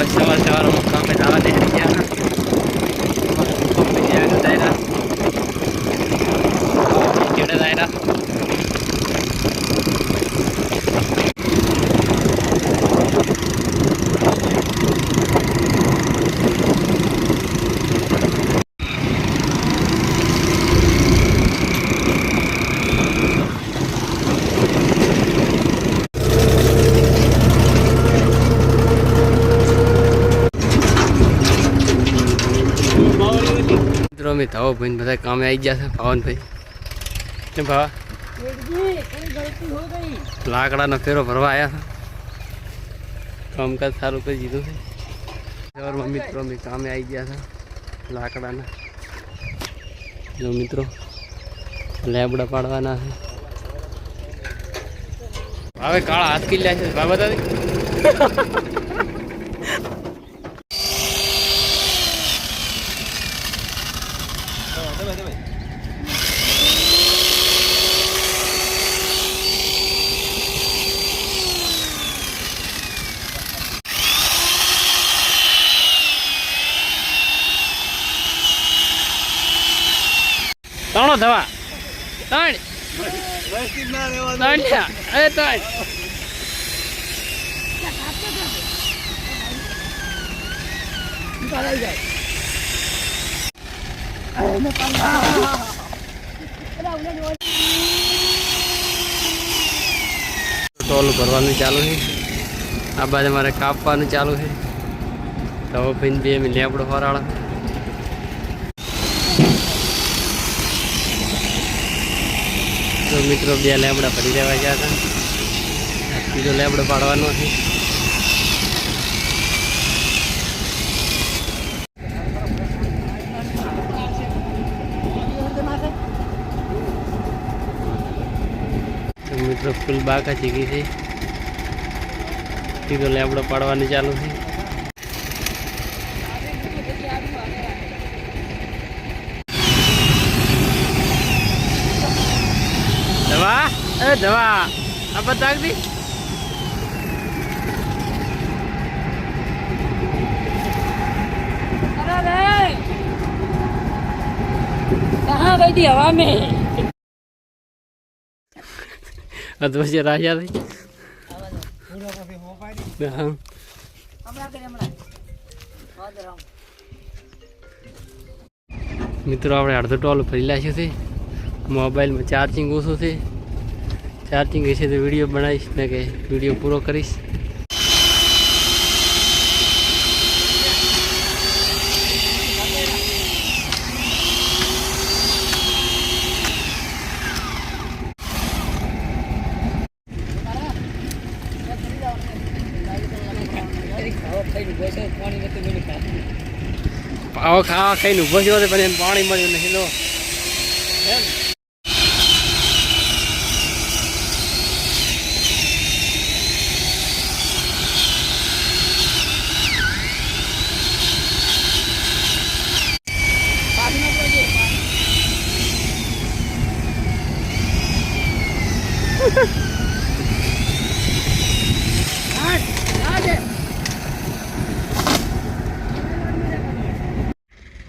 આપણે સવાર કામે જવા દે મિત્રો મેં ધવો ભાઈ બધા કામે આવી ગયા છે પવનભાઈ ને ભાવા લાકડાનો ફેરો ભરવા આવ્યા હતા કામકાજ સારું કરી દીધું છે સવારમાં મિત્રો અમે કામે આવી ગયા હતા લાકડાના જો મિત્રો લેબડા પાડવાના છે હવે કાળા હાથ કિલ્લા છે બાબા દાદી ત્રણો થવા ત્રણ ટોલ ભરવાનું ચાલુ છે આ બાજુ મારે કાપવાનું ચાલુ છે તો ભાઈ બે અમે લેબડો ફરાળા તો મિત્રો બે લેબડા ભરી દેવા ગયા હતા બીજો લેબડો પાડવાનો છે તો મિત્રો ફૂલ બાકા ચીકી છે બીજો લેબડો પાડવાનું ચાલુ છે દવા દવા આ બતાવી દી कहाँ गई थी हवा में अद्वैत राजा भाई મિત્રો આપણે અડધો ટોલ ફરી લાગ્યો છે મોબાઈલમાં ચાર્જિંગ ઓછું છે ચાર્જિંગ હશે તો વિડીયો બનાવીશ ને કે વિડીયો પૂરો કરીશ આવો ખાવા ખાઈને ઊભો થયો પણ એને પાણી મળ્યું નહીં લો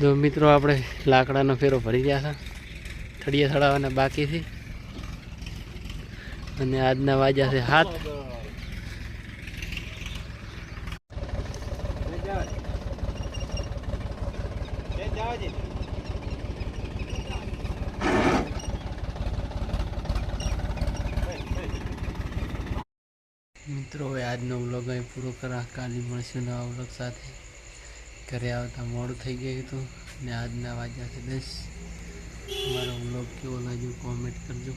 જો મિત્રો આપણે લાકડાનો ફેરો ભરી ગયા હતા થળિયા થડાવવાના બાકી છે અને આજના વાગ્યા છે 7 મિત્રો હવે આજનો વ્લોગ અહીં પૂરો કરા કાલે મળશું નવા વ્લોગ સાથે ઘરે આવતા મોડું થઈ ગયું હતું ને આજના વાગ્યા છે 10 મારો વ્લોગ કેવો લાગ્યો કોમેન્ટ કરજો।